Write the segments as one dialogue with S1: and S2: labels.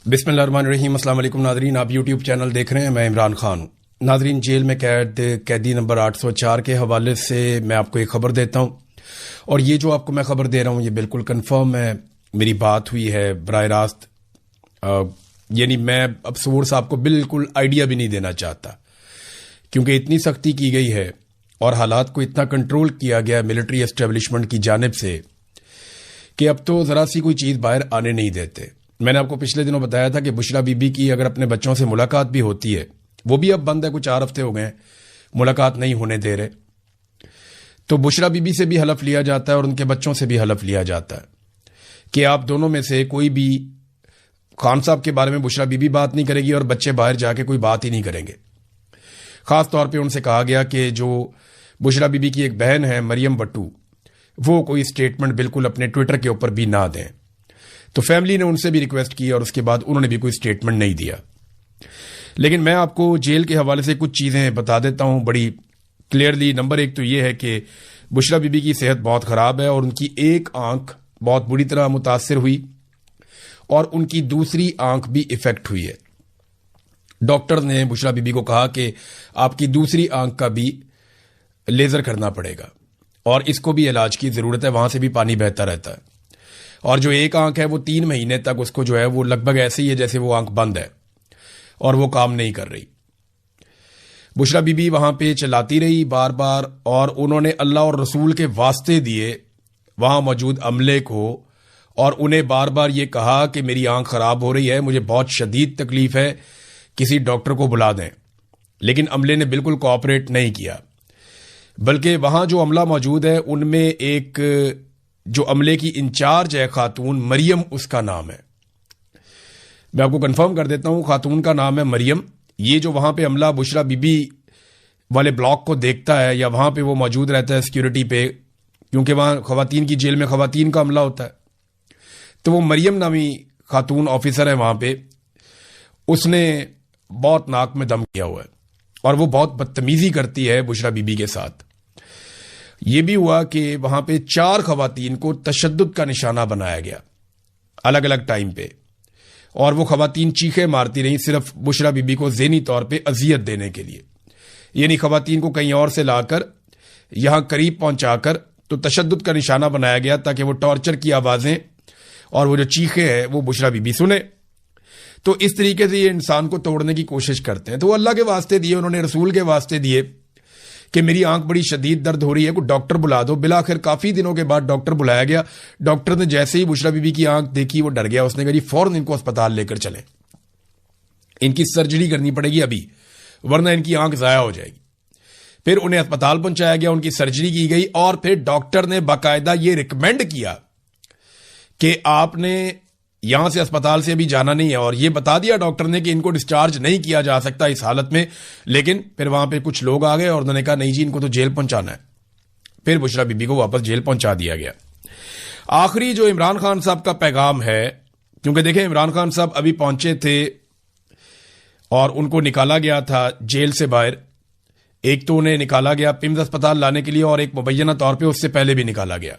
S1: بسم اللہ الرحمن الرحیم۔ السلام علیکم ناظرین، آپ یوٹیوب چینل دیکھ رہے ہیں، میں عمران خان ہوں۔ ناظرین، جیل میں قیدی نمبر 804 کے حوالے سے میں آپ کو ایک خبر دیتا ہوں، اور یہ جو آپ کو میں خبر دے رہا ہوں یہ بالکل کنفرم ہے، میری بات ہوئی ہے براہ راست، یعنی میں اب سورس آپ کو بالکل آئیڈیا بھی نہیں دینا چاہتا، کیونکہ اتنی سختی کی گئی ہے اور حالات کو اتنا کنٹرول کیا گیا ملٹری اسٹیبلشمنٹ کی جانب سے کہ اب تو ذرا سی کوئی چیز باہر آنے نہیں دیتے۔ میں نے آپ کو پچھلے دنوں بتایا تھا کہ بشرا بی بی کی اگر اپنے بچوں سے ملاقات بھی ہوتی ہے، وہ بھی اب بند ہے، کچھ 4 ہفتے ہو گئے ملاقات نہیں ہونے دے رہے، تو بشرا بی بی سے بھی حلف لیا جاتا ہے اور ان کے بچوں سے بھی حلف لیا جاتا ہے کہ آپ دونوں میں سے کوئی بھی خان صاحب کے بارے میں بشرا بی بی بات نہیں کرے گی اور بچے باہر جا کے کوئی بات ہی نہیں کریں گے۔ خاص طور پہ ان سے کہا گیا کہ جو بشرا بی بی کی ایک بہن ہے مریم بٹو، وہ کوئی سٹیٹمنٹ بالکل اپنے ٹویٹر کے اوپر بھی نہ دیں۔ تو فیملی نے ان سے بھی ریکویسٹ کی اور اس کے بعد انہوں نے بھی کوئی سٹیٹمنٹ نہیں دیا۔ لیکن میں آپ کو جیل کے حوالے سے کچھ چیزیں بتا دیتا ہوں بڑی کلیئرلی۔ نمبر 1 تو یہ ہے کہ بشرا بی بی کی صحت بہت خراب ہے اور ان کی ایک آنکھ بہت بری طرح متاثر ہوئی اور ان کی دوسری آنکھ بھی افیکٹ ہوئی ہے۔ ڈاکٹر نے بشرا بی بی کو کہا کہ آپ کی دوسری آنکھ کا بھی لیزر کرنا پڑے گا اور اس کو بھی علاج کی ضرورت ہے، وہاں سے بھی پانی بہتا رہتا ہے، اور جو ایک آنکھ ہے وہ 3 مہینے تک اس کو جو ہے وہ لگ بھگ ایسے ہی ہے جیسے وہ آنکھ بند ہے اور وہ کام نہیں کر رہی۔ بشرا بی بی وہاں پہ چلاتی رہی بار بار، اور انہوں نے اللہ اور رسول کے واسطے دیے وہاں موجود عملے کو، اور انہیں بار بار یہ کہا کہ میری آنکھ خراب ہو رہی ہے، مجھے بہت شدید تکلیف ہے، کسی ڈاکٹر کو بلا دیں۔ لیکن عملے نے بالکل کوآپریٹ نہیں کیا، بلکہ وہاں جو عملہ موجود ہے ان میں ایک جو عملے کی انچارج ہے خاتون، مریم اس کا نام ہے، میں آپ کو کنفرم کر دیتا ہوں، خاتون کا نام ہے مریم۔ یہ جو وہاں پہ عملہ بشرا بی بی والے بلاک کو دیکھتا ہے یا وہاں پہ وہ موجود رہتا ہے سیکیورٹی پہ، کیونکہ وہاں خواتین کی جیل میں خواتین کا عملہ ہوتا ہے، تو وہ مریم نامی خاتون آفیسر ہے وہاں پہ، اس نے بہت ناک میں دم کیا ہوا ہے اور وہ بہت بدتمیزی کرتی ہے بشرا بی بی کے ساتھ۔ یہ بھی ہوا کہ وہاں پہ 4 خواتین کو تشدد کا نشانہ بنایا گیا الگ الگ ٹائم پہ، اور وہ خواتین چیخیں مارتی رہیں صرف بشرا بی بی کو ذہنی طور پہ اذیت دینے کے لیے، یعنی خواتین کو کہیں اور سے لا کر یہاں قریب پہنچا کر تو تشدد کا نشانہ بنایا گیا تاکہ وہ ٹارچر کی آوازیں اور وہ جو چیخیں ہیں وہ بشرا بی بی سنے۔ تو اس طریقے سے یہ انسان کو توڑنے کی کوشش کرتے ہیں۔ تو وہ اللہ کے واسطے دیے، انہوں نے رسول کے واسطے دیے کہ میری آنکھ بڑی شدید درد ہو رہی ہے، کوئی ڈاکٹر بلا دو۔ بلاخر کافی دنوں کے بعد ڈاکٹر بلایا گیا۔ ڈاکٹر نے جیسے ہی بشرا بی بی کی آنکھ دیکھی وہ ڈر گیا، اس نے کہا جی فوراً ان کو اسپتال لے کر چلیں، ان کی سرجری کرنی پڑے گی ابھی، ورنہ ان کی آنکھ ضائع ہو جائے گی۔ پھر انہیں اسپتال پہنچایا گیا، ان کی سرجری کی گئی، اور پھر ڈاکٹر نے باقاعدہ یہ ریکمینڈ کیا کہ آپ نے یہاں سے اسپتال سے ابھی جانا نہیں ہے، اور یہ بتا دیا ڈاکٹر نے کہ ان کو ڈسچارج نہیں کیا جا سکتا اس حالت میں۔ لیکن پھر وہاں پہ کچھ لوگ آ گئے اور انہوں نے کہا نہیں جی ان کو تو جیل پہنچانا ہے، پھر بشرا بی بی کو واپس جیل پہنچا دیا گیا۔ آخری جو عمران خان صاحب کا پیغام ہے، کیونکہ دیکھیں عمران خان صاحب ابھی پہنچے تھے اور ان کو نکالا گیا تھا جیل سے باہر، ایک تو انہیں نکالا گیا پمز اسپتال لانے کے لیے، اور ایک مبینہ طور پہ اس سے پہلے بھی نکالا گیا۔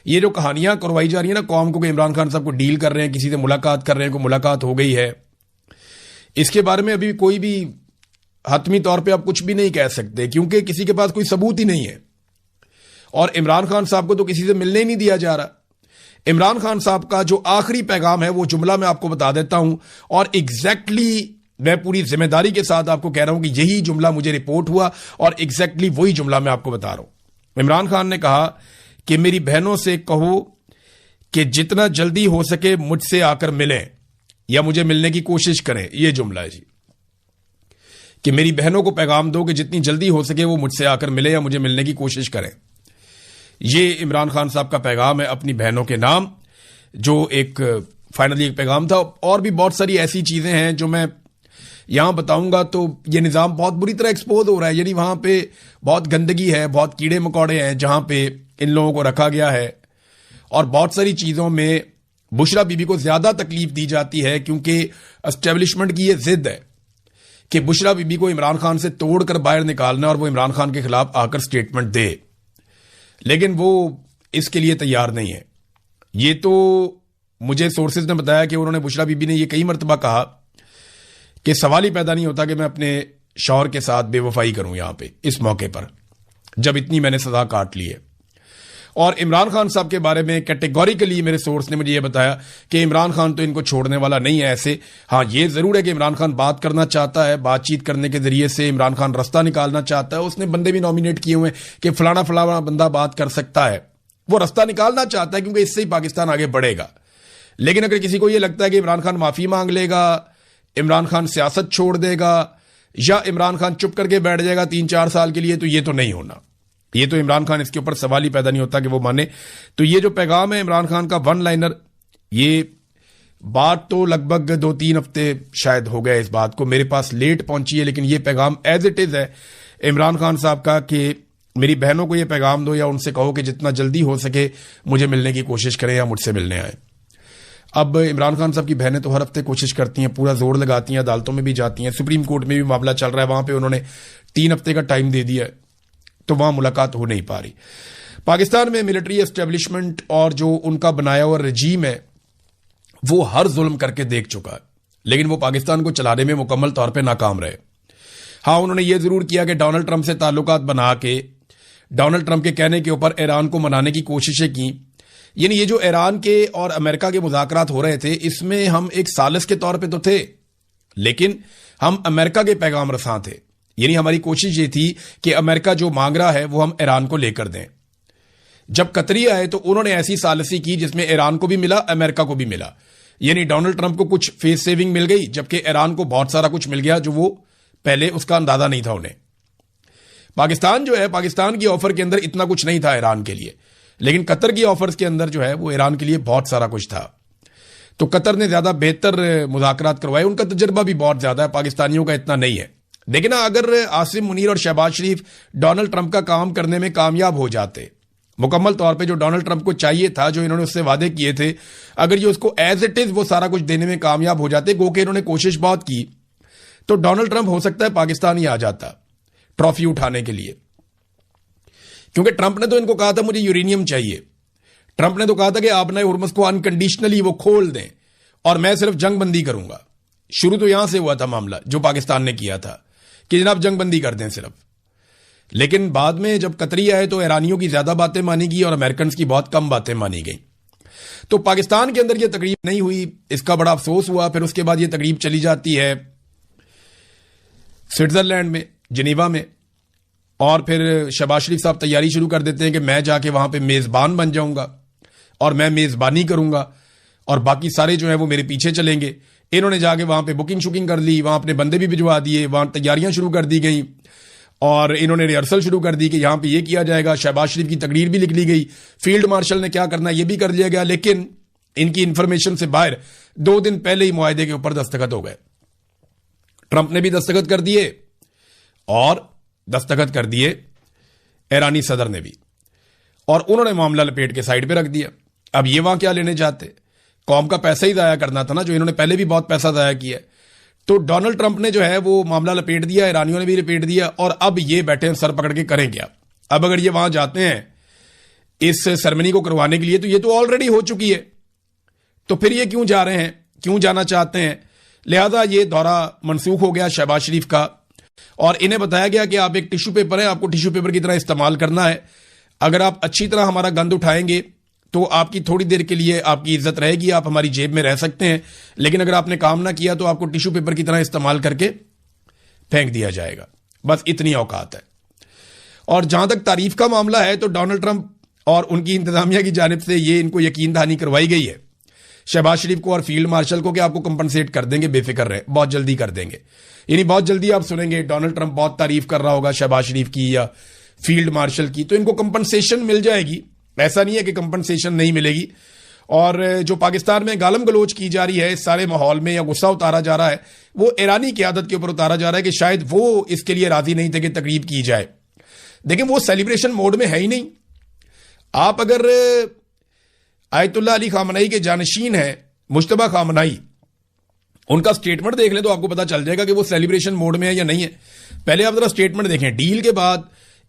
S1: یہ جو کہانیاں کروائی جا رہی ہیں نا قوم کو کہ عمران خان صاحب کو ڈیل کر رہے ہیں، کسی سے ملاقات کر رہے ہیں، کوئی ملاقات ہو گئی ہے، اس کے بارے میں ابھی کوئی بھی حتمی طور پہ آپ کچھ بھی نہیں کہہ سکتے، کیونکہ کسی کے پاس کوئی ثبوت ہی نہیں ہے، اور عمران خان صاحب کو تو کسی سے ملنے ہی نہیں دیا جا رہا۔ عمران خان صاحب کا جو آخری پیغام ہے وہ جملہ میں آپ کو بتا دیتا ہوں، اور ایگزیکٹلی میں پوری ذمہ داری کے ساتھ آپ کو کہہ رہا ہوں کہ یہی جملہ مجھے رپورٹ ہوا اور ایگزیکٹلی وہی جملہ میں آپ کو بتا رہا ہوں۔ عمران خان نے کہا کہ میری بہنوں سے کہو کہ جتنا جلدی ہو سکے مجھ سے آ کر ملیں یا مجھے ملنے کی کوشش کریں، یہ جملہ ہے جی، کہ میری بہنوں کو پیغام دو کہ جتنی جلدی ہو سکے وہ مجھ سے آ کر ملیں یا مجھے ملنے کی کوشش کریں۔ یہ عمران خان صاحب کا پیغام ہے اپنی بہنوں کے نام، جو ایک فائنلی ایک پیغام تھا۔ اور بھی بہت ساری ایسی چیزیں ہیں جو میں یہاں بتاؤں گا تو یہ نظام بہت بری طرح ایکسپوز ہو رہا ہے، یعنی وہاں پہ بہت گندگی ہے، بہت کیڑے مکوڑے ہیں جہاں پہ ان لوگوں کو رکھا گیا ہے، اور بہت ساری چیزوں میں بشرا بی بی کو زیادہ تکلیف دی جاتی ہے، کیونکہ اسٹیبلشمنٹ کی یہ ضد ہے کہ بشرا بی بی کو عمران خان سے توڑ کر باہر نکالنا اور وہ عمران خان کے خلاف آ کر سٹیٹمنٹ دے، لیکن وہ اس کے لیے تیار نہیں ہے۔ یہ تو مجھے سورسز نے بتایا کہ انہوں نے بشرا بی بی نے یہ کئی مرتبہ کہا کہ سوال ہی پیدا نہیں ہوتا کہ میں اپنے شوہر کے ساتھ بے وفائی کروں یہاں پہ اس موقع پر، جب اتنی میں نے سزا کاٹ لی ہے. اور عمران خان صاحب کے بارے میں کیٹیگوریکلی میرے سورس نے مجھے یہ بتایا کہ عمران خان تو ان کو چھوڑنے والا نہیں ہے ایسے. ہاں یہ ضرور ہے کہ عمران خان بات کرنا چاہتا ہے، بات چیت کرنے کے ذریعے سے عمران خان رستہ نکالنا چاہتا ہے. اس نے بندے بھی نامینیٹ کیے ہوئے کہ فلانا فلانا بندہ بات کر سکتا ہے، وہ رستہ نکالنا چاہتا ہے کیونکہ اس سے ہی پاکستان آگے بڑھے گا. لیکن اگر کسی کو یہ لگتا ہے کہ عمران خان معافی مانگ لے گا، عمران خان سیاست چھوڑ دے گا، یا عمران خان چپ کر کے بیٹھ جائے گا 3-4 سال کے لیے، تو یہ تو نہیں ہونا. یہ تو عمران خان اس کے اوپر سوال ہی پیدا نہیں ہوتا کہ وہ مانے. تو یہ جو پیغام ہے عمران خان کا ون لائنر، یہ بات تو لگ بھگ 2-3 ہفتے شاید ہو گئے اس بات کو، میرے پاس لیٹ پہنچی ہے، لیکن یہ پیغام ایز اٹ از ہے عمران خان صاحب کا کہ میری بہنوں کو یہ پیغام دو یا ان سے کہو کہ جتنا جلدی ہو سکے مجھے ملنے کی کوشش کریں یا مجھ سے ملنے آئیں. اب عمران خان صاحب کی بہنیں تو ہر ہفتے کوشش کرتی ہیں، پورا زور لگاتی ہیں، عدالتوں میں بھی جاتی ہیں، سپریم کورٹ میں بھی معاملہ چل رہا ہے، وہاں پہ انہوں نے 3 ہفتے کا ٹائم دے دیا ہے، تو وہاں ملاقات ہو نہیں پا رہی. پاکستان میں ملٹری اسٹیبلشمنٹ اور جو ان کا بنایا ہوا رجیم ہے وہ ہر ظلم کر کے دیکھ چکا ہے، لیکن وہ پاکستان کو چلانے میں مکمل طور پہ ناکام رہے. ہاں انہوں نے یہ ضرور کیا کہ ڈونلڈ ٹرمپ سے تعلقات بنا کے ڈونلڈ ٹرمپ کے کہنے کے اوپر ایران کو منانے کی کوششیں کی. یعنی یہ جو ایران کے اور امریکہ کے مذاکرات ہو رہے تھے اس میں ہم ایک ثالث کے طور پہ تو تھے، لیکن ہم امریکہ کے پیغام رساں تھے. یعنی ہماری کوشش یہ تھی کہ امریکہ جو مانگ رہا ہے وہ ہم ایران کو لے کر دیں. جب قطری آئے تو انہوں نے ایسی ثالثی کی جس میں ایران کو بھی ملا، امریکہ کو بھی ملا. یعنی ڈونلڈ ٹرمپ کو کچھ فیس سیونگ مل گئی، جبکہ ایران کو بہت سارا کچھ مل گیا جو وہ پہلے اس کا اندازہ نہیں تھا انہیں. پاکستان جو ہے، پاکستان کی آفر کے اندر اتنا کچھ نہیں تھا ایران کے لیے، لیکن قطر کی آفرز کے اندر جو ہے وہ ایران کے لیے بہت سارا کچھ تھا. تو قطر نے زیادہ بہتر مذاکرات کروائے، ان کا تجربہ بھی بہت زیادہ ہے، پاکستانیوں کا اتنا نہیں ہے. دیکھنا اگر عاصم منیر اور شہباز شریف ڈونلڈ ٹرمپ کا کام کرنے میں کامیاب ہو جاتے، مکمل طور پہ جو ڈونلڈ ٹرمپ کو چاہیے تھا، جو انہوں نے اس سے وعدے کیے تھے، اگر یہ اس کو ایز اٹ از وہ سارا کچھ دینے میں کامیاب ہو جاتے، گو کہ انہوں نے کوشش بہت کی، تو ڈونلڈ ٹرمپ ہو سکتا ہے پاکستان ہی آ جاتا ٹرافی اٹھانے کے لیے. کیونکہ ٹرمپ نے تو ان کو کہا تھا مجھے یورینیم چاہیے، ٹرمپ نے تو کہا تھا کہ آپ نئے ہرمز کو انکنڈیشنلی وہ کھول دیں اور میں صرف جنگ بندی کروں گا. شروع تو یہاں سے ہوا تھا معاملہ جو پاکستان نے کیا تھا کہ جناب جنگ بندی کر دیں صرف. لیکن بعد میں جب قطری آئے تو ایرانیوں کی زیادہ باتیں مانی گئی اور امریکنز کی بہت کم باتیں مانی گئیں. تو پاکستان کے اندر یہ تقریب نہیں ہوئی، اس کا بڑا افسوس ہوا. پھر اس کے بعد یہ تقریب چلی جاتی ہے سوئٹزرلینڈ میں، جنیوا میں، اور پھر شہباز شریف صاحب تیاری شروع کر دیتے ہیں کہ میں جا کے وہاں پہ میزبان بن جاؤں گا اور میں میزبانی کروں گا اور باقی سارے جو ہیں وہ میرے پیچھے چلیں گے. انہوں نے جا کے وہاں پہ بکنگ شوکنگ کر لی، وہاں اپنے بندے بھی بھجوا دیے، وہاں تیاریاں شروع کر دی گئیں اور انہوں نے ریہرسل شروع کر دی کہ یہاں پہ یہ کیا جائے گا. شہباز شریف کی تقریر بھی لکھ لی گئی، فیلڈ مارشل نے کیا کرنا یہ بھی کر لیا گیا. لیکن ان کی انفارمیشن سے باہر 2 دن پہلے ہی معاہدے کے اوپر دستخط ہو گئے. ٹرمپ نے بھی دستخط کر دیے اور دستخط کر دیے ایرانی صدر نے بھی، اور انہوں نے معاملہ لپیٹ کے سائڈ پہ رکھ دیا. اب یہ وہاں کیا لینے جاتے، قوم کا پیسہ ہی ضائع کرنا تھا نا، جو انہوں نے پہلے بھی بہت پیسہ ضائع کیا. تو ڈونلڈ ٹرمپ نے جو ہے وہ معاملہ لپیٹ دیا، ایرانیوں نے بھی لپیٹ دیا، اور اب یہ بیٹھے ہیں سر پکڑ کے کریں کیا. اب اگر یہ وہاں جاتے ہیں اس سرمنی کو کروانے کے لیے تو یہ تو آلریڈی ہو چکی ہے، تو پھر یہ کیوں جا رہے ہیں، کیوں جانا چاہتے ہیں. لہذا یہ دورہ منسوخ ہو گیا شہباز شریف کا، اور انہیں بتایا گیا کہ آپ ایک ٹیشو پیپر ہیں، آپ کو ٹیشو پیپر کی طرح استعمال کرنا ہے. اگر آپ اچھی طرح ہمارا گند اٹھائیں گے تو آپ کی تھوڑی دیر کے لیے آپ کی عزت رہے گی، آپ ہماری جیب میں رہ سکتے ہیں. لیکن اگر آپ نے کام نہ کیا تو آپ کو ٹیشو پیپر کی طرح استعمال کر کے پھینک دیا جائے گا. بس اتنی اوقات ہے. اور جہاں تک تعریف کا معاملہ ہے تو ڈونلڈ ٹرمپ اور ان کی انتظامیہ کی جانب سے یہ ان کو یقین دہانی کروائی گئی ہے، شہباز شریف کو اور فیلڈ مارشل کو، کہ آپ کو کمپنسیٹ کر دیں گے، بے فکر رہے، بہت جلدی کر دیں گے. یعنی بہت جلدی آپ سنیں گے ڈونلڈ ٹرمپ بہت تعریف کر رہا ہوگا شہباز شریف کی یا فیلڈ مارشل کی، تو ان کو کمپنسیشن مل جائے گی. ایسا نہیں ہے کہ کمپنسیشن نہیں ملے گی. اور جو پاکستان میں گالم گلوچ کی جا رہی ہے اس سارے ماحول میں، یا غصہ اتارا جا رہا ہے، وہ ایرانی قیادت کے اوپر اتارا جا رہا ہے کہ شاید وہ اس کے لیے راضی نہیں تھے کہ تقریب کی جائے. دیکھیں وہ سیلیبریشن موڈ میں ہے ہی نہیں. آپ اگر آیت اللہ علی خامنئی کے جانشین ہیں مجتبیٰ خامنئی، ان کا سٹیٹمنٹ دیکھ لیں تو آپ کو پتا چل جائے گا کہ وہ سیلیبریشن موڈ میں ہے یا نہیں ہے. پہلے آپ ذرا سٹیٹمنٹ دیکھیں. ڈیل کے بعد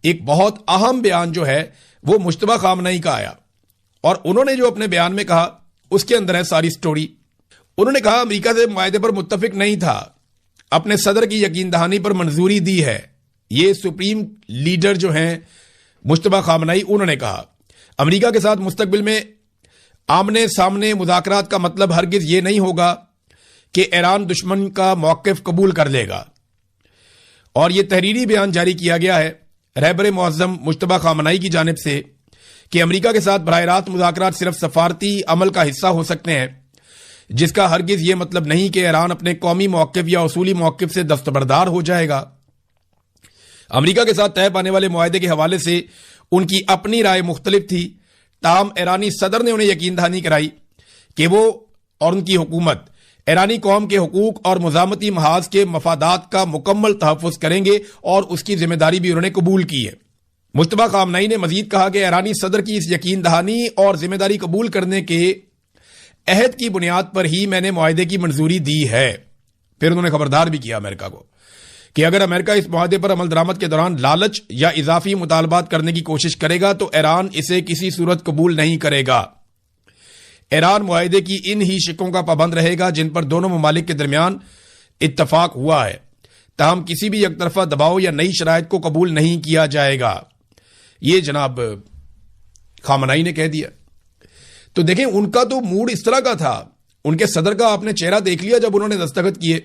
S1: ایک بہت اہم بیان جو ہے وہ مجتبیٰ خامنئی کا آیا، اور انہوں نے جو اپنے بیان میں کہا اس کے اندر ہے ساری سٹوری. انہوں نے کہا امریکہ سے معاہدے پر متفق نہیں تھا, اپنے صدر کی یقین دہانی پر منظوری دی ہے. یہ سپریم لیڈر جو ہیں مجتبیٰ خامنئی, انہوں نے کہا امریکہ کے ساتھ مستقبل میں آمنے سامنے مذاکرات کا مطلب ہرگز یہ نہیں ہوگا کہ ایران دشمن کا موقف قبول کر لے گا. اور یہ تحریری بیان جاری کیا گیا ہے رہبر معظم مجتبیٰ خامنئی کی جانب سے کہ امریکہ کے ساتھ براہ راست مذاکرات صرف سفارتی عمل کا حصہ ہو سکتے ہیں, جس کا ہرگز یہ مطلب نہیں کہ ایران اپنے قومی موقف یا اصولی موقف سے دستبردار ہو جائے گا. امریکہ کے ساتھ طے پانے والے معاہدے کے حوالے سے ان کی اپنی رائے مختلف تھی, تاہم ایرانی صدر نے انہیں یقین دہانی کرائی کہ وہ اور ان کی حکومت ایرانی قوم کے حقوق اور مزاحمتی محاذ کے مفادات کا مکمل تحفظ کریں گے, اور اس کی ذمہ داری بھی انہوں نے قبول کی ہے. مجتبیٰ خامنئی نے مزید کہا کہ ایرانی صدر کی اس یقین دہانی اور ذمہ داری قبول کرنے کے عہد کی بنیاد پر ہی میں نے معاہدے کی منظوری دی ہے. پھر انہوں نے خبردار بھی کیا امریکہ کو کہ اگر امریکہ اس معاہدے پر عمل درآمد کے دوران لالچ یا اضافی مطالبات کرنے کی کوشش کرے گا تو ایران اسے کسی صورت قبول نہیں کرے گا. ایران معاہدے کی ان ہی شقوں کا پابند رہے گا جن پر دونوں ممالک کے درمیان اتفاق ہوا ہے, تاہم کسی بھی یک طرفہ دباؤ یا نئی شرائط کو قبول نہیں کیا جائے گا. یہ جناب خامنئی نے کہہ دیا. تو دیکھیں ان کا تو موڈ اس طرح کا تھا, ان کے صدر کا آپ نے چہرہ دیکھ لیا جب انہوں نے دستخط کیے,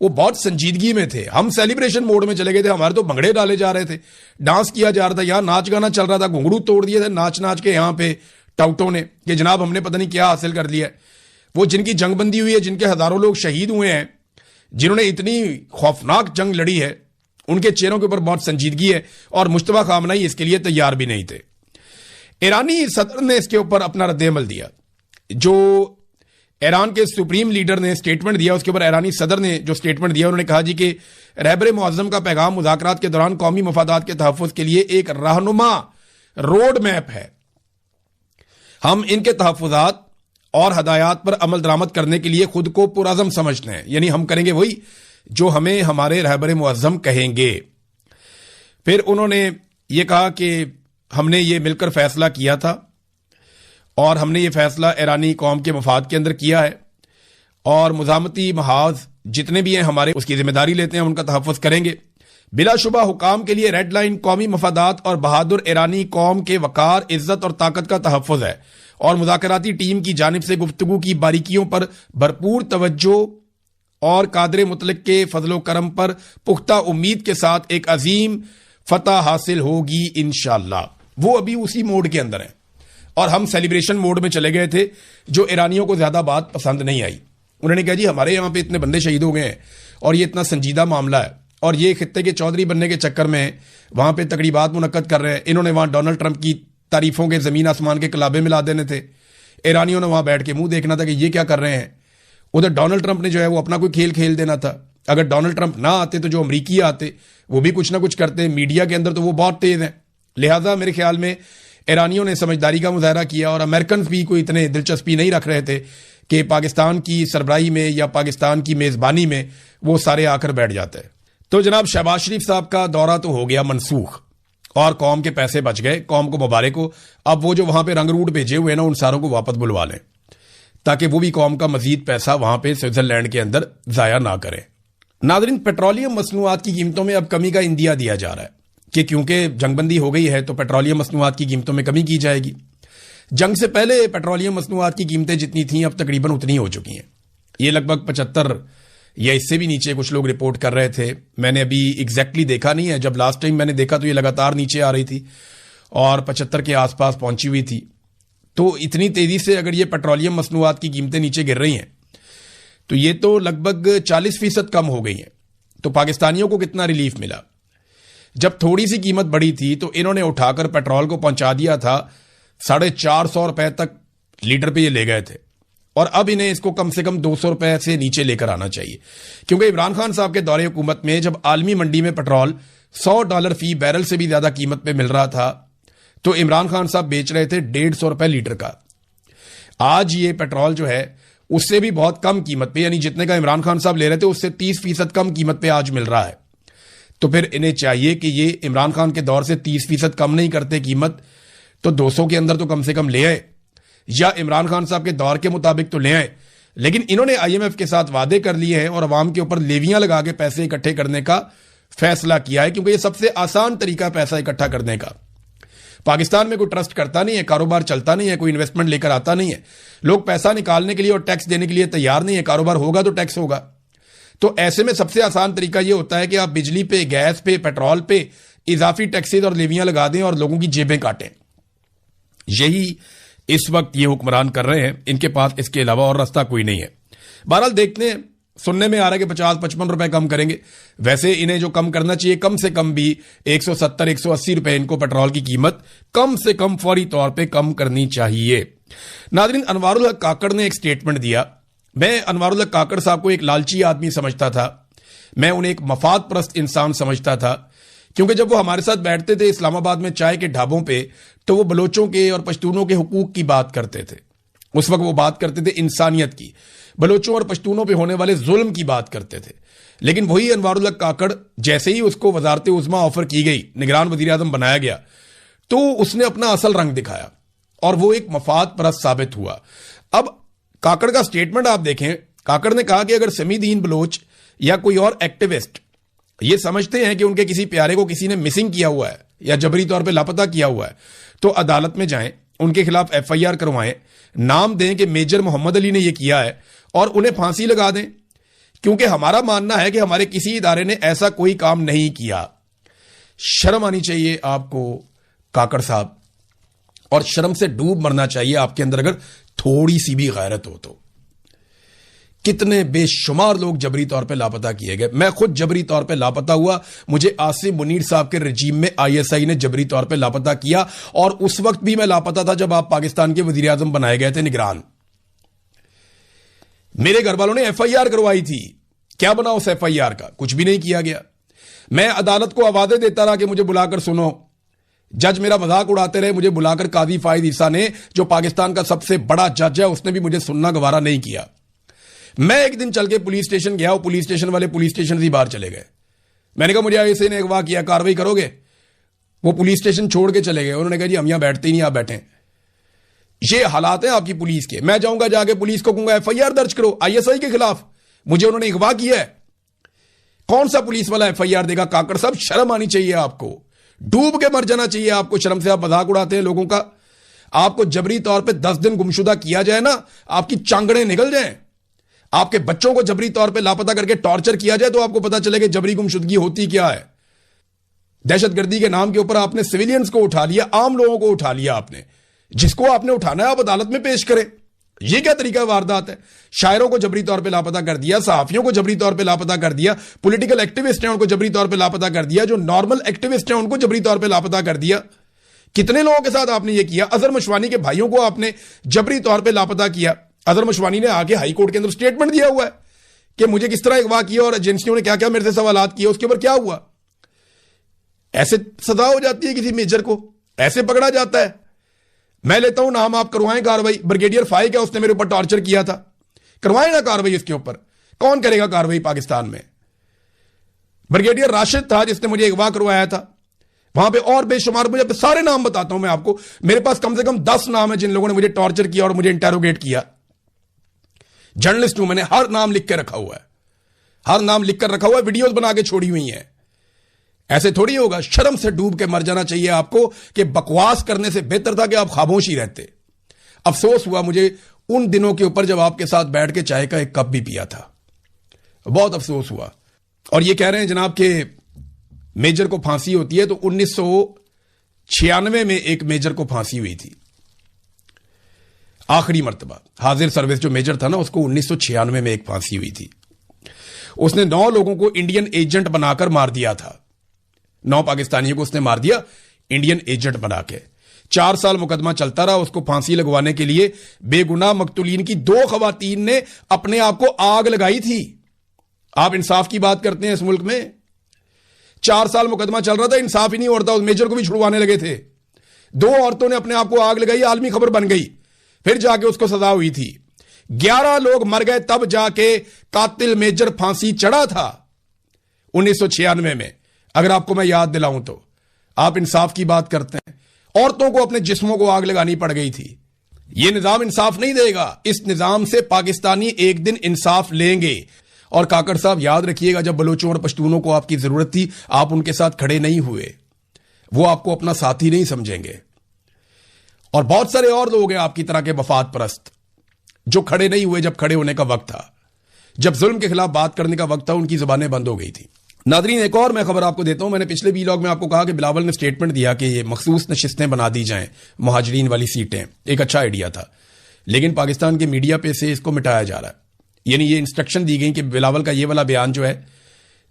S1: وہ بہت سنجیدگی میں تھے. ہم سیلیبریشن موڈ میں چلے گئے تھے, ہمارے تو بھنگڑے ڈالے جا رہے تھے, ڈانس کیا جا رہا تھا, یہاں ناچ گانا چل رہا تھا, گھنگرو توڑ دیے تھے ناچ ناچ کے یہاں پہ ٹاؤٹوں نے کہ جناب ہم نے پتہ نہیں کیا حاصل کر لیا. وہ جن کی جنگ بندی ہوئی ہے, جن کے ہزاروں لوگ شہید ہوئے ہیں, جنہوں نے اتنی خوفناک جنگ لڑی ہے, ان کے چہروں کے اوپر بہت سنجیدگی ہے, اور مجتبیٰ خامنئی اس کے لیے تیار بھی نہیں تھے. ایرانی صدر نے اس کے اوپر اپنا رد عمل دیا. جو ایران کے سپریم لیڈر نے سٹیٹمنٹ دیا, اس کے اوپر ایرانی صدر نے جو سٹیٹمنٹ دیا, انہوں نے کہا جی کہ رہبر معظم کا پیغام مذاکرات کے دوران قومی مفادات کے تحفظ کے لیے ایک رہنما روڈ میپ ہے. ہم ان کے تحفظات اور ہدایات پر عمل درآمد کرنے کے لیے خود کو پرعزم سمجھتے ہیں, یعنی ہم کریں گے وہی جو ہمیں ہمارے رہبر معظم کہیں گے. پھر انہوں نے یہ کہا کہ ہم نے یہ مل کر فیصلہ کیا تھا, اور ہم نے یہ فیصلہ ایرانی قوم کے مفاد کے اندر کیا ہے, اور مزاحمتی محاذ جتنے بھی ہیں ہمارے اس کی ذمہ داری لیتے ہیں, ان کا تحفظ کریں گے. بلا شبہ حکام کے لیے ریڈ لائن قومی مفادات اور بہادر ایرانی قوم کے وقار, عزت اور طاقت کا تحفظ ہے, اور مذاکراتی ٹیم کی جانب سے گفتگو کی باریکیوں پر بھرپور توجہ اور قادر مطلق کے فضل و کرم پر پختہ امید کے ساتھ ایک عظیم فتح حاصل ہوگی انشاءاللہ. وہ ابھی اسی موڈ کے اندر ہیں, اور ہم سیلیبریشن موڈ میں چلے گئے تھے, جو ایرانیوں کو زیادہ بات پسند نہیں آئی. انہوں نے کہا جی ہمارے یہاں پہ اتنے بندے شہید ہو گئے ہیں, اور یہ اتنا سنجیدہ معاملہ ہے, اور یہ خطے کے چودھری بننے کے چکر میں وہاں پہ تقریبات منعقد کر رہے ہیں. انہوں نے وہاں ڈونلڈ ٹرمپ کی تعریفوں کے زمین آسمان کے کلابے ملا دینے تھے. ایرانیوں نے وہاں بیٹھ کے منہ دیکھنا تھا کہ یہ کیا کر رہے ہیں. ادھر ڈونلڈ ٹرمپ نے جو ہے وہ اپنا کوئی کھیل کھیل دینا تھا. اگر ڈونلڈ ٹرمپ نہ آتے تو جو امریکی آتے وہ بھی کچھ نہ کچھ کرتے. میڈیا کے اندر تو وہ بہت تیز ہیں, لہٰذا میرے خیال میں ایرانیوں نے سمجھداری کا مظاہرہ کیا, اور امریکنز بھی کوئی اتنے دلچسپی نہیں رکھ رہے تھے کہ پاکستان کی سربراہی میں یا پاکستان کی میزبانی میں وہ سارے آ کر بیٹھ جاتے. تو جناب شہباز شریف صاحب کا دورہ تو ہو گیا منسوخ, اور قوم کے پیسے بچ گئے, قوم کو مبارک ہو. اب وہ جو وہاں پہ رنگ روٹ بھیجے ہوئے نا, ان ساروں کو واپس بلوا لیں, تاکہ وہ بھی قوم کا مزید پیسہ وہاں پہ سوئٹزرلینڈ کے اندر ضائع نہ کریں. ناظرین, پیٹرولیم مصنوعات کی قیمتوں میں اب کمی کا اندیا دیا جا رہا ہے کہ کیونکہ جنگ بندی ہو گئی ہے تو پیٹرولیم مصنوعات کی قیمتوں میں کمی کی جائے گی. جنگ سے پہلے پیٹرولیم مصنوعات کی قیمتیں جتنی تھیں اب تقریباً اتنی ہو چکی ہیں. یہ لگ بھگ 75 یا اس سے بھی نیچے کچھ لوگ رپورٹ کر رہے تھے. میں نے ابھی ایگزیکٹلی دیکھا نہیں ہے, جب لاسٹ ٹائم میں نے دیکھا تو یہ لگاتار نیچے آ رہی تھی اور 75 کے آس پاس پہنچی ہوئی تھی. تو اتنی تیزی سے اگر یہ پیٹرولیم مصنوعات کی قیمتیں نیچے گر رہی ہیں تو یہ تو لگ بھگ 40% کم ہو گئی ہیں. تو پاکستانیوں کو کتنا ریلیف ملا. جب تھوڑی سی قیمت بڑھی تھی تو انہوں نے اٹھا کر پیٹرول کو پہنچا دیا تھا 450 روپے تک لیٹر پہ یہ لے گئے تھے, اور اب انہیں اس کو کم سے کم 200 روپے سے نیچے لے کر آنا چاہیے. کیونکہ عمران خان صاحب کے دور حکومت میں جب عالمی منڈی میں پیٹرول $100 فی بیرل سے بھی زیادہ قیمت پہ مل رہا تھا تو عمران خان صاحب بیچ رہے تھے 150 روپے لیٹر کا. آج یہ پیٹرول جو ہے اس سے بھی بہت کم قیمت پہ, یعنی جتنے کا عمران خان صاحب لے رہے تھے اس سے 30% کم قیمت پہ آج مل رہا ہے. تو پھر انہیں چاہیے کہ یہ عمران خان کے دور سے 30% کم نہیں کرتے قیمت, تو 200 کے اندر تو کم سے کم لے آئے. یا عمران خان صاحب کے دور کے مطابق تو لے آئے، لیکن انہوں نے آئی ایم ایف کے ساتھ وعدے کر لیے ہیں اور عوام کے اوپر لیویاں لگا کے پیسے اکٹھے کرنے کا فیصلہ کیا ہے، کیونکہ یہ سب سے آسان طریقہ پیسہ اکٹھا کرنے کا۔ پاکستان میں کوئی ٹرسٹ کرتا نہیں ہے، کاروبار چلتا نہیں ہے، کوئی انویسٹمنٹ لے کر آتا نہیں ہے، لوگ پیسہ نکالنے کے لیے اور ٹیکس دینے کے لیے تیار نہیں ہے، کاروبار ہوگا تو ٹیکس ہوگا۔ تو ایسے میں سب سے آسان طریقہ یہ ہوتا ہے کہ آپ بجلی پہ، گیس پہ، پیٹرول پہ اضافی ٹیکسز اور لیویاں لگا دیں اور لوگوں کی جیبیں کاٹیں۔ یہی اس وقت یہ حکمران کر رہے ہیں، ان کے پاس اس کے علاوہ اور راستہ کوئی نہیں ہے۔ بہرحال دیکھتے ہیں، سننے میں آ رہا ہے کہ 50-55 روپے کم کریں گے، ویسے انہیں جو کم کرنا چاہیے کم سے کم بھی 170-180 روپے ان کو پیٹرول کی قیمت کم سے کم فوری طور پہ کم کرنی چاہیے۔ ناظرین، انوار الحق کاکڑ نے ایک سٹیٹمنٹ دیا۔ میں انوار الحق کاکڑ صاحب کو ایک لالچی آدمی سمجھتا تھا، میں انہیں ایک مفاد پرست انسان سمجھتا تھا، کیونکہ جب وہ ہمارے ساتھ بیٹھتے تھے اسلام آباد میں چائے کے ڈھابوں پہ تو وہ بلوچوں کے اور پشتونوں کے حقوق کی بات کرتے تھے۔ اس وقت وہ بات کرتے تھے انسانیت کی، بلوچوں اور پشتونوں پہ ہونے والے ظلم کی بات کرتے تھے۔ لیکن وہی انوار الحق کاکڑ جیسے ہی اس کو وزارت عظمیٰ آفر کی گئی، نگران وزیر اعظم بنایا گیا، تو اس نے اپنا اصل رنگ دکھایا اور وہ ایک مفاد پرست ثابت ہوا۔ اب کاکڑ کا سٹیٹمنٹ آپ دیکھیں، کاکڑ نے کہا کہ اگر سمیع الدین بلوچ یا کوئی اور ایکٹیوسٹ یہ سمجھتے ہیں کہ ان کے کسی پیارے کو کسی نے مسنگ کیا ہوا ہے یا جبری طور پہ لاپتہ کیا ہوا ہے تو عدالت میں جائیں، ان کے خلاف ایف آئی آر کروائیں، نام دیں کہ میجر محمد علی نے یہ کیا ہے اور انہیں پھانسی لگا دیں، کیونکہ ہمارا ماننا ہے کہ ہمارے کسی ادارے نے ایسا کوئی کام نہیں کیا۔ شرم آنی چاہیے آپ کو کاکڑ صاحب، اور شرم سے ڈوب مرنا چاہیے آپ کے اندر اگر تھوڑی سی بھی غیرت ہو تو۔ کتنے بے شمار لوگ جبری طور پہ لاپتہ کیے گئے، میں خود جبری طور پہ لاپتہ ہوا، مجھے آصف منیر صاحب کے رجیم میں آئی ایس آئی نے جبری طور پہ لاپتہ کیا، اور اس وقت بھی میں لاپتہ تھا جب آپ پاکستان کے وزیر اعظم بنائے گئے تھے نگران۔ میرے گھر والوں نے ایف آئی آر کروائی تھی، کیا بنا اس ایف آئی آر کا؟ کچھ بھی نہیں کیا گیا۔ میں عدالت کو آوازیں دیتا رہا کہ مجھے بلا کر سنو، جج میرا مذاق اڑاتے رہے، مجھے بلا کر قاضی فائد عیسیٰ نے، جو پاکستان کا سب سے بڑا جج ہے، اس نے بھی مجھے سننا گوارا نہیں کیا۔ میں ایک دن چل کے پولیس اسٹیشن گیا، وہ پولیس اسٹیشن والے پولیس اسٹیشن سے باہر چلے گئے۔ میں نے کہا مجھے ایسے نے اغوا کیا، کاروائی کرو گے؟ وہ پولیس اسٹیشن چھوڑ کے چلے گئے، انہوں نے کہا جی ہم یہاں بیٹھتے ہی نہیں، آپ بیٹھیں۔ یہ حالات ہیں آپ کی پولیس کے۔ میں جاؤں گا جا کے پولیس کو کہوں گا ایف آئی آر درج کرو آئی ایس آئی کے خلاف، مجھے انہوں نے اغوا کیا ہے، کون سا پولیس والا ایف آئی آر دے گا؟ کاکڑ صاحب شرم آنی چاہیے آپ کو، ڈوب کے مر جانا چاہیے آپ کو شرم سے۔ آپ مذاق اڑاتے ہیں لوگوں کا، آپ کو جبری طور پہ 10 دن گمشدہ کیا جائے نا، آپ کی چانگڑیں نکل جائیں، آپ کے بچوں کو جبری طور پہ لاپتہ کر کے ٹارچر کیا جائے تو آپ کو پتا چلے کہ جبری گمشدگی ہوتی کیا ہے۔ دہشت گردی کے نام کے اوپر آپ نے سویلینز کو اٹھا لیا، عام لوگوں کو اٹھا لیا آپ نے، جس کو آپ نے اٹھانا ہے آپ عدالت میں پیش کریں۔ یہ کیا طریقہ واردات ہے؟ شاعروں کو جبری طور پہ لاپتہ کر دیا، صحافیوں کو جبری طور پہ لاپتہ کر دیا، پولیٹیکل ایکٹیوسٹ ہیں ان کو جبری طور پہ لاپتہ کر دیا، جو نارمل ایکٹیوسٹ ہیں ان کو جبری طور پہ لاپتہ کر دیا۔ کتنے لوگوں کے ساتھ آپ نے یہ کیا؟ اظہر مشوانی کے بھائیوں کو آپ نے جبری طور پہ لاپتہ کیا۔ اظہر مشوانی نے آگے ہائی کورٹ کے اندر سٹیٹمنٹ دیا ہوا ہے کہ مجھے کس طرح اغوا کیا اور ایجنسیوں نے کیا کیا میرے سے سوالات کیے، اس کے اوپر کیا ہوا۔ ایسے سزا ہو جاتی ہے کسی میجر کو، ایسے پکڑا جاتا ہے؟ میں لیتا ہوں نام، آپ کروائیں کاروائی۔ بریگیڈیئر فائق ہے، اس نے میرے اوپر ٹارچر کیا تھا، کروائیں نا کاروائی اس کے اوپر۔ کون کرے گا کاروائی پاکستان میں؟ بریگیڈیئر راشد تھا جس نے مجھے اغوا کروایا تھا، وہاں پہ اور بے شمار، مجھے سارے نام بتاتا ہوں میں آپ کو، میرے پاس کم سے کم 10 نام ہے جن لوگوں نے مجھے ٹارچر کیا اور مجھے انٹیروگیٹ کیا۔ جرنلسٹ ہوں، میں نے ہر نام لکھ کے رکھا ہوا ہے، ہر نام لکھ کر رکھا ہوا ہے، ویڈیوز بنا کے چھوڑی ہوئی ہیں۔ ایسے تھوڑی ہوگا، شرم سے ڈوب کے مر جانا چاہیے آپ کو کہ بکواس کرنے سے بہتر تھا کہ آپ خاموش ہی رہتے۔ افسوس ہوا مجھے ان دنوں کے اوپر جب آپ کے ساتھ بیٹھ کے چائے کا ایک کپ بھی پیا تھا، بہت افسوس ہوا۔ اور یہ کہہ رہے ہیں جناب کہ میجر کو پھانسی ہوتی ہے، تو 1996 میں ایک میجر کو پھانسی ہوئی تھی، آخری مرتبہ حاضر سروس جو میجر تھا نا، اس کو 1996 میں ایک پھانسی ہوئی تھی۔ اس نے 9 لوگوں کو انڈین ایجنٹ بنا کر مار دیا تھا، 9 پاکستانیوں کو اس نے مار دیا انڈین ایجنٹ بنا کے۔ 4 سال مقدمہ چلتا رہا، اس کو پھانسی لگوانے کے لیے بے گناہ مقتولین کی 2 خواتین نے اپنے آپ کو آگ لگائی تھی۔ آپ انصاف کی بات کرتے ہیں اس ملک میں؟ 4 سال مقدمہ چل رہا تھا، انصاف ہی نہیں ہوتا، اس میجر کو بھی چھڑوانے لگے تھے۔ 2 عورتوں نے اپنے آپ کو آگ لگائی، عالمی خبر بن گئی، پھر جا کے اس کو سزا ہوئی تھی۔ 11 لوگ مر گئے، تب جا کے قاتل میجر پھانسی چڑھا تھا 1996 میں، اگر آپ کو میں یاد دلاؤں تو۔ آپ انصاف کی بات کرتے ہیں، عورتوں کو اپنے جسموں کو آگ لگانی پڑ گئی تھی۔ یہ نظام انصاف نہیں دے گا. اس نظام سے پاکستانی ایک دن انصاف لیں گے. اور کاکڑ صاحب یاد رکھیے گا، جب بلوچوں اور پشتونوں کو آپ کی ضرورت تھی آپ ان کے ساتھ کھڑے نہیں ہوئے، وہ آپ کو اپنا ساتھی نہیں سمجھیں گے. اور بہت سارے اور لوگ ہیں آپ کی طرح کے وفاد پرست جو کھڑے نہیں ہوئے جب کھڑے ہونے کا وقت تھا، جب ظلم کے خلاف بات کرنے کا وقت تھا ان کی زبانیں بند ہو گئی تھی. ناظرین ایک اور میں خبر آپ کو دیتا ہوں. میں نے پچھلے ویلاگ میں آپ کو کہا کہ بلاول نے سٹیٹمنٹ دیا کہ یہ مخصوص نشستیں بنا دی جائیں، مہاجرین والی سیٹیں، ایک اچھا آئیڈیا تھا، لیکن پاکستان کے میڈیا پہ سے اس کو مٹایا جا رہا ہے. یعنی یہ انسٹرکشن دی گئی کہ بلاول کا یہ والا بیان جو ہے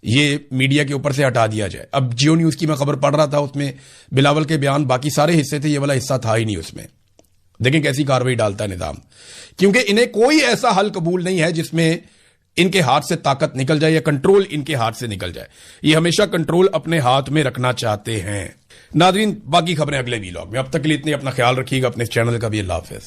S1: یہ میڈیا کے اوپر سے ہٹا دیا جائے. اب جیو نیوز کی میں خبر پڑھ رہا تھا، اس میں بلاول کے بیان باقی سارے حصے تھے، یہ والا حصہ تھا ہی نہیں اس میں. دیکھیں کیسی کارروائی ڈالتا ہے نظام، کیونکہ انہیں کوئی ایسا حل قبول نہیں ہے جس میں ان کے ہاتھ سے طاقت نکل جائے یا کنٹرول ان کے ہاتھ سے نکل جائے. یہ ہمیشہ کنٹرول اپنے ہاتھ میں رکھنا چاہتے ہیں. ناظرین باقی خبریں اگلے ویلاگ میں. اب تک کے لیے اتنے، اپنا خیال رکھیے گا، اپنے چینل کا بھی. اللہ حافظ.